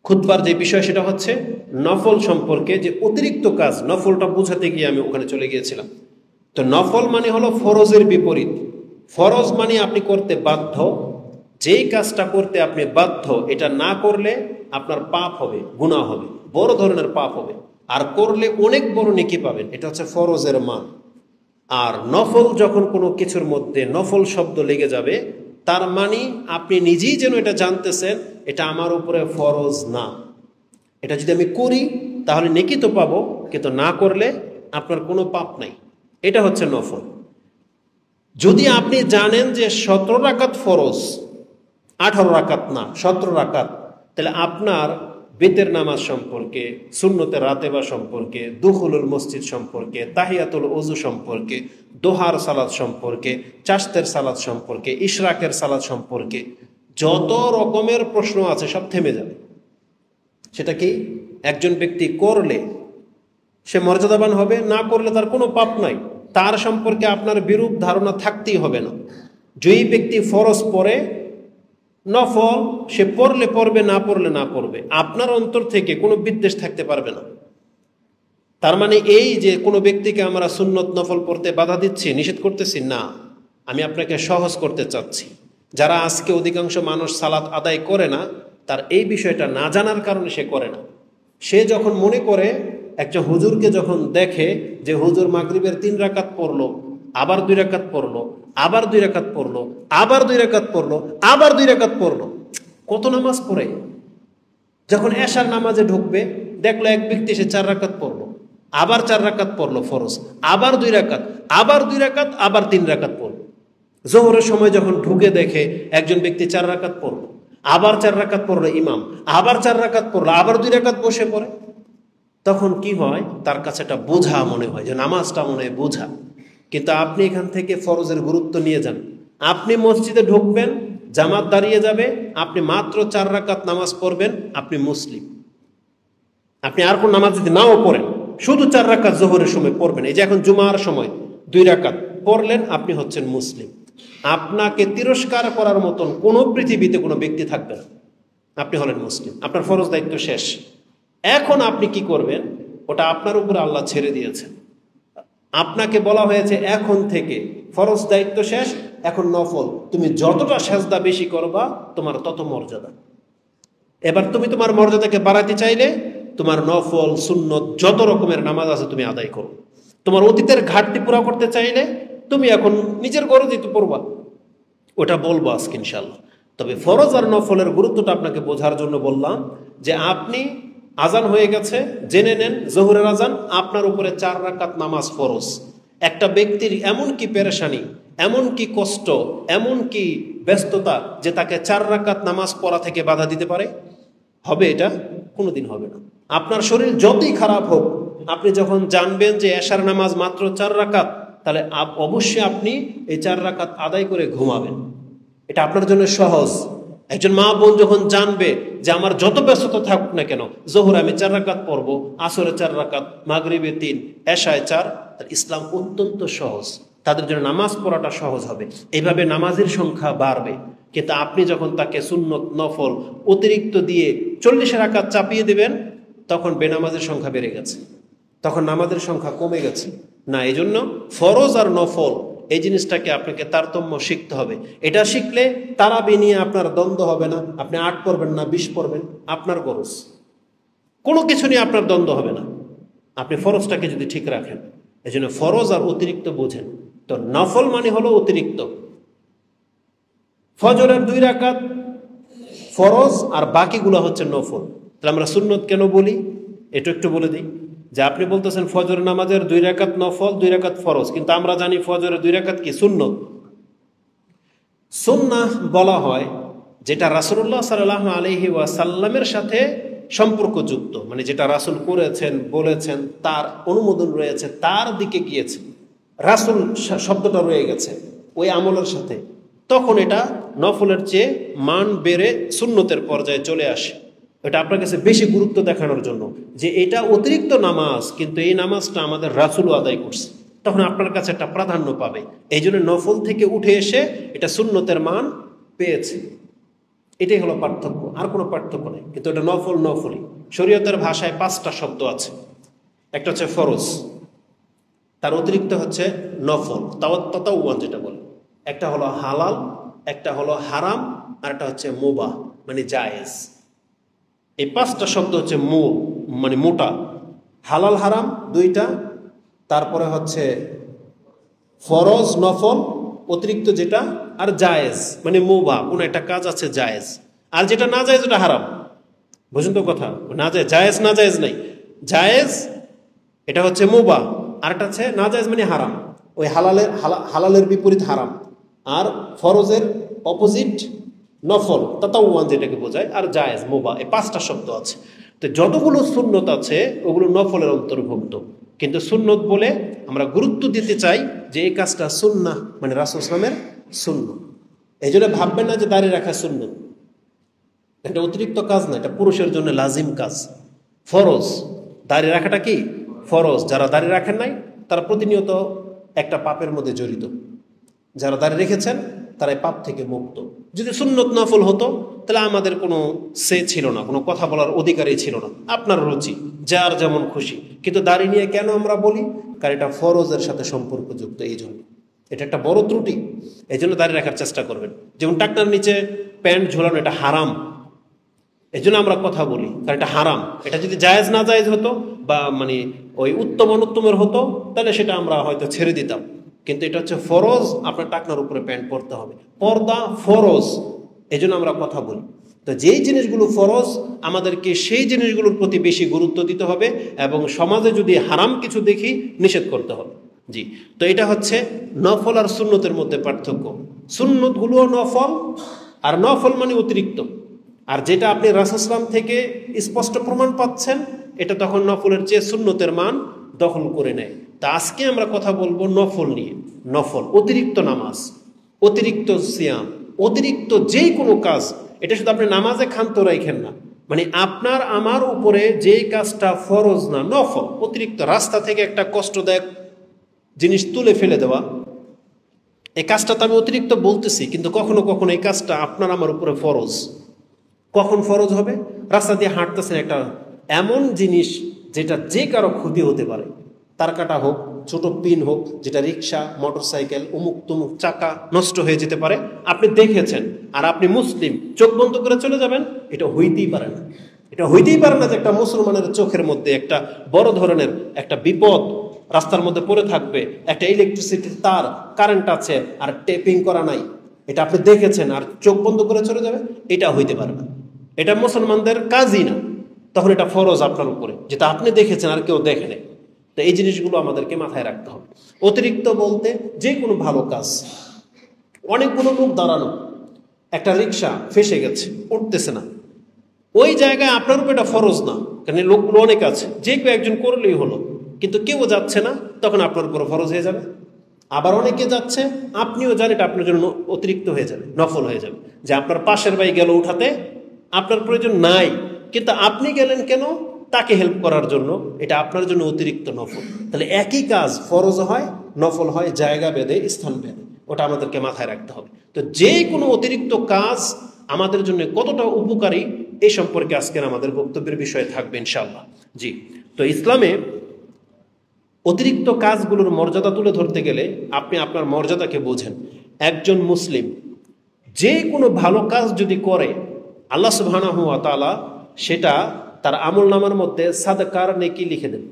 খুতবার যে বিষয় সেটা হচ্ছে নফল সম্পর্কে, যে অতিরিক্ত কাজ, নফলটা বোঝাতে গিয়ে আমি ওখানে চলে গিয়েছিলাম। তো নফল মানে হলো ফরজের বিপরীত। ফরজ মানে আপনি করতে বাধ্য, যেই কাজটা করতে আপনি বাধ্য এটা না করলে আপনার পাপ হবে, গুনাহ হবে, বড় ধরনের পাপ হবে, আর করলে অনেক বড় নেকি পাবেন। এটা হচ্ছে ফরজের মান। আর নফল যখন কোনো কিছুর মধ্যে নফল শব্দ লেগে যাবে, তার মানে আপনি নিজেই যেন এটা জানতেছেন এটা আমার উপরে ফরজ না, এটা যদি আমি করি তাহলে নেকি তো পাবো, কিন্তু না করলে আপনার কোনো পাপ নাই। এটা হচ্ছে নফল। যদি আপনি জানেন যে 17 রাকাত ফরজ, 18 রাকাত না 17 রাকাত, তাহলে আপনার বেতের নামাজ সম্পর্কে, সুন্নতে রাতেবা সম্পর্কে, দুখুলুল মসজিদ সম্পর্কে, তাহিয়াতুল ওযু সম্পর্কে, দোহার সালাত সম্পর্কে, চাশতের সালাত সম্পর্কে, ইশরাকের সালাত সম্পর্কে যত রকমের প্রশ্ন আছে সব থেমে যাবে। সেটা কি? একজন ব্যক্তি করলে সে মর্যাদাবান হবে, না করলে তার কোনো পাপ নাই, তার সম্পর্কে আপনার বিরূপ ধারণা থাকতেই হবে না। যেই ব্যক্তি ফরজ পড়ে, নফল সে পড়লে পড়বে, না পড়লে না পড়বে, আপনার অন্তর থেকে কোনো বিদ্বেষ থাকতে পারবে না। তার মানে এই যে কোনো ব্যক্তিকে আমরা সুন্নত নফল পড়তে বাধা দিচ্ছি, নিষেধ করতেছি না, আমি আপনাকে সহজ করতে চাচ্ছি। যারা আজকে অধিকাংশ মানুষ সালাত আদায় করে না, তার এই বিষয়টা না জানার কারণে সে করে না। সে যখন মনে করে, একটা হুজুরকে যখন দেখে যে হুজুর মাগরিবের 3 রাকাত পড়লো, আবার 2 রাকাত পড়লো, আবার 2 রাকাত পড়লো, আবার 2 রাকাত পড়লো, আবার 2 রাকাত পড়লো, কত নামাজ পড়ে। যখন এশার নামাজে ঢুকবে, দেখলো এক ব্যক্তি সে 4 রাকাত পড়লো, আবার 4 রাকাত পড়লো ফরজ, আবার 2 রাকাত, আবার 2 রাকাত, আবার 3 রাকাত পড়লো। জোহরের সময় যখন ঢুকে দেখে একজন ব্যক্তি 4 রাকাত পড়লো, আবার 4 রাকাত পড়লো ইমাম, আবার 4 রাকাত পড়লো, আবার 2 রাকাত বসে পড়ে, তখন কি হয়? তার কাছে একটা বোঝা মনে হয়, যে নামাজটা মনে হয় বোঝা। কিন্তু আপনি এখান থেকে ফরজের গুরুত্ব নিয়ে যান। আপনি মসজিদে ঢুকবেন, জামাত দাঁড়িয়ে যাবে, আপনি মাত্র 4 রাকাত নামাজ পড়বেন, আপনি মুসলিম। আপনি আর কোন নামাজ যদি নাও পড়েন, শুধু 4 রাকাত জোহরের সময় পড়বেন, এই যে এখন জুমার সময় 2 রাকাত পড়লেন, আপনি হচ্ছেন মুসলিম। আপনাকে তিরস্কার করার মতন কোনো পৃথিবীতে কোনো ব্যক্তি থাকবে না, আপনি হলেন মুসলিম। আপনার ফরজ দায়িত্ব শেষ। এখন আপনি কি করবেন ওটা আপনার উপরে আল্লাহ ছেড়ে দিয়েছেন। আপনাকে বলা হয়েছে এখন থেকে ফরজ দায়িত্ব শেষ, এখন নফল। তুমি যতটা সেজদা বেশি করবা তোমার তত মর্যাদা। এবার তুমি তোমার মর্যাদাকে বাড়াতে চাইলে তোমার নফল সুন্নত যত রকমের নামাজ আছে তুমি আদায় করো। তোমার অতীতের ঘাটতি পুরা করতে চাইলে তুমি এখন নিজের গরজে তো পড়বা, ওটা বলবো আজকে ইনশাল্লাহ। তবে ফরজ আর নফলের গুরুত্বটা আপনাকে বোঝার জন্য বললাম যে আপনি আজান হয়ে গেছে, জেনে নেন জোহরের আজান, আপনার উপরে 4 রাকাত নামাজ ফরজ। একটা ব্যক্তির এমন কি পেরেশানি, এমন কি কষ্ট, এমন কি ব্যস্ততা যে তাকে 4 রাকাত নামাজ পড়া থেকে বাধা দিতে পারে? হবে? এটা কোনোদিন হবে না। আপনার শরীর যতই খারাপ হোক, আপনি যখন জানবেন যে এশার নামাজ মাত্র 4 রাকাত, তাহলে অবশ্যই আপনি এই 4 রাকাত আদায় করে ঘুমাবেন। এটা আপনার জন্য সহজ। একজন মা বোন যখন জানবে যে আমার যত ব্যস্ততা থাকুক না কেন, জোহর আমি 4 রাকাত পড়বো, আসরে 4 রাকাত, মাগরিবে 3, এশায় 4, তার ইসলাম অত্যন্ত সহজ। তাদের জন্য নামাজ পড়াটা সহজ হবে। এইভাবে নামাজের সংখ্যা বাড়বে। কিন্তু আপনি যখন তাকে সুন্নত নফল অতিরিক্ত দিয়ে 40 রাকাত চাপিয়ে দেবেন, তখন বেনামাজের সংখ্যা বেড়ে গেছে, তখন নামাজের সংখ্যা কমে গেছে। না, এই জন্য ফরজ আর নফল এই জিনিসটাকে আপনাকে তারতম্য শিখতে হবে। এটা শিখলে তারাবি নিয়ে আপনার দ্বন্দ্ব হবে না। আপনি 8 পড়বেন না 20 পড়বেন, আপনার গরজ, কোনো কিছু নিয়ে আপনার দ্বন্দ্ব হবে না, আপনি ফরজটাকে যদি ঠিক রাখেন। এই জন্য ফরজ আর অতিরিক্ত বোঝেন। তো নফল মানে হলো অতিরিক্ত। ফজরের 2 রাকাত ফরজ আর বাকিগুলো হচ্ছে নফল। তাহলে আমরা সুন্নত কেন বলি এটা একটু বলে দিই। যে আপনি বলতেছেন ফজর নামাজের 2 রাকাত নফল, 2 রাকাত ফরজ, কিন্তু আমরা জানি ফজরের 2 রাকাত কি সুন্নত। সুন্নাহ বলা হয় যেটা রাসূলুল্লাহ সাল্লাল্লাহু আলাইহি ওয়াসাল্লামের সাথে সম্পর্কযুক্ত, মানে যেটা রাসূল করেছেন, বলেছেন, তার অনুমোদন রয়েছে, তার দিকে গিয়েছে, রাসূল শব্দটা রয়ে গেছে ওই আমলের সাথে, তখন এটা নফলের চেয়ে মান বেড়ে সুন্নতের পর্যায়ে চলে আসে। এটা আপনার কাছে বেশি গুরুত্ব দেখানোর জন্য যে এটা অতিরিক্ত নামাজ, কিন্তু এই নামাজটা আমাদের রাসূলও আদায় করছে, তখন আপনার কাছে একটা প্রাধান্য পাবে। এই জন্য নফল থেকে উঠে এসে এটা সুন্নতের মান পেয়েছে। এটাই হলো পার্থক্য, আর কোনো পার্থক্য নেই। কিন্তু এটা নফল নফলই। শরীয়তের ভাষায় 5টা শব্দ আছে। একটা হচ্ছে ফরজ, তার অতিরিক্ত হচ্ছে নফল, তাতাওয়ান যেটা বলে। একটা হলো হালাল, একটা হলো হারাম, আর একটা হচ্ছে মুবাহ মানে জায়েজ। এই 5টা শব্দ হচ্ছে মানে মোটা। হালাল হারাম 2টা, তারপরে হচ্ছে ফরজ নফল অতিরিক্ত যেটা, আর জায়েজ মানে মুবাহ, কোন একটা কাজ আছে জায়েজ, আর যেটা না জায়েজ ওটা হারাম। বুঝুন তো কথা, না জায়েজ না জায়েজ নাই, জায়েজ এটা হচ্ছে মুবাহ, আর একটা হচ্ছে না জায়েজ মানে হারাম। ওই হালালের বিপরীত হারাম, আর ফরজের অপোজিট নফল তাতাওয়ান যেটাকে বোঝায়, আর জায়েজ মুবাহ। এই 5টা শব্দ আছে। তো যতগুলো সুন্নত আছে ওগুলো নফলের অন্তর্ভুক্ত, কিন্তু সুন্নত বলে আমরা গুরুত্ব দিতে চাই যে এই কাজটা সুন্নাহ মানে রাসূল সাল্লাল্লাহু আলাইহি ওয়াসাল্লামের সুন্নত। এই জন্য ভাববেন না যে দাড়ি রাখা সুন্নত, এটা অতিরিক্ত কাজ না, এটা পুরুষের জন্য লাজিম কাজ, ফরজ। দাড়ি রাখাটা কি ফরজ। যারা দাড়ি রাখেন নাই তারা প্রতিনিয়ত একটা পাপের মধ্যে জড়িত, যারা দাড়ি রেখেছেন তারা এই পাপ থেকে মুক্ত। যদি সুন্নত নফল হতো তাহলে আমাদের কোনো ছিল না, কোনো কথা বলার অধিকারই ছিল না, আপনার রুচি যার যেমন খুশি। কিন্তু দাড়ি নিয়ে কেন আমরা বলি? কারণ এটা ফরজের সাথে সম্পর্কযুক্ত, এই জন্য এটা একটা বড় ত্রুটি। এই জন্য দাড়ি রাখার চেষ্টা করবেন। যেমন টাকনার নিচে প্যান্ট ঝোলানো এটা হারাম, এই জন্য আমরা কথা বলি, কারণ এটা হারাম। এটা যদি জায়েজ না জায়েজ হতো বা মানে ওই উত্তম অনুত্তমের হতো তাহলে সেটা আমরা হয়তো ছেড়ে দিতাম, কিন্তু এটা হচ্ছে ফরজ, আপনার টাকনার উপরে প্যান্ট পরতে হবে, পর্দা ফরজ, এই জন্য আমরা কথা বলি। তো যেই জিনিসগুলো ফরজ আমাদেরকে সেই জিনিসগুলোর প্রতি বেশি গুরুত্ব দিতে হবে, এবং সমাজে যদি হারাম কিছু দেখি নিষেধ করতে হবে। জি, তো এটা হচ্ছে নফল আর সুন্নতের মধ্যে পার্থক্য। সুন্নতগুলোও নফল, আর নফল মানে অতিরিক্ত, আর যেটা আপনি রাসূল সাল্লাল্লাহু আলাইহি ওয়াসাল্লাম থেকে স্পষ্ট প্রমাণ পাচ্ছেন এটা তখন নফলের চেয়ে সুন্নতের মান দখল করে নেয়। তা আজকে আমরা কথা বলবো নফল নিয়ে। নফল অতিরিক্ত নামাজ, অতিরিক্ত সিয়াম, অতিরিক্ত যেই কোনো কাজ, এটা শুধু আপনি নামাজে ক্ষান্ত রাখেন না, মানে আপনার আমার উপরে যেই কাজটা ফরজ না নফল, অতিরিক্ত রাস্তা থেকে একটা কষ্টদায়ক জিনিস তুলে ফেলে দেওয়া, এই কাজটা তো আমি অতিরিক্ত বলতেছি, কিন্তু কখনো কখনো এই কাজটা আপনার আমার উপরে ফরজ। কখন ফরজ হবে? রাস্তা দিয়ে হাঁটতেছেন, একটা এমন জিনিস যেটা যে কারো ক্ষতি হতে পারে, তার কাটা হোক, ছোট পিন হোক, যেটা রিক্সা মোটরসাইকেল উমুক তুমুক চাকা নষ্ট হয়ে যেতে পারে, আপনি দেখেছেন, আর আপনি মুসলিম, চোখ বন্ধ করে চলে যাবেন? এটা হইতেই পারে না। এটা হইতেই পারে না যে একটা মুসলমানের চোখের মধ্যে একটা বড় ধরনের একটা বিপদ রাস্তার মধ্যে পড়ে থাকবে, একটা ইলেকট্রিসিটির তার কারেন্ট আছে আর টেপিং করা নাই, এটা আপনি দেখেছেন আর চোখ বন্ধ করে চলে যাবে? এটা হইতে পারে না, এটা মুসলমানদের কাজই না। তখন এটা ফরজ আপনার উপরে, যেটা আপনি দেখেছেন আর কেউ দেখে নেই। তো এই জিনিসগুলো আমাদেরকে মাথায় রাখতে হবে। অতিরিক্ত বলতে যে কোনো ভালো কাজ, অনেকগুলো লোক দাঁড়ানো, একটা রিক্সা ফেসে গেছে, উঠতেছে না, ওই জায়গায় আপনার উপর এটা ফরজ না, কারণ লোকগুলো অনেক আছে, যে কেউ একজন করলেই হলো, কিন্তু কেউ যাচ্ছে না, তখন আপনার উপর ফরজ হয়ে যাবে। আবার অনেকে যাচ্ছে, আপনিও জানেন এটা আপনার জন্য অতিরিক্ত হয়ে যাবে, নফল হয়ে যাবে। যে আপনার পাশের ভাই গেল উঠাতে, আপনার প্রয়োজন নাই, কিন্তু আপনি গেলেন কেন? তাকে হেল্প করার জন্য, এটা আপনার জন্য অতিরিক্ত নফল। তাহলে একই কাজ ফরজ হয়, নফল হয়, জায়গা ভেদে, স্থান ভেদে, ওটা আমাদেরকে মাথায় রাখতে হবে। তো যে কোনো অতিরিক্ত কাজ আমাদের জন্য কতটা উপকারী এই সম্পর্কে আজকের আমাদের বক্তব্যের বিষয় থাকবে ইনশাআল্লাহ। জি, তো ইসলামে অতিরিক্ত কাজগুলোর মর্যাদা তুলে ধরতে গেলে আপনি আপনার মর্যাদাকে বোঝেন। একজন মুসলিম যে কোনো ভালো কাজ যদি করে, আল্লাহ সুবহানাহু ওয়া তাআলা সেটা তার আমলনামার মধ্যে সাদকার নেকি লিখে দেন।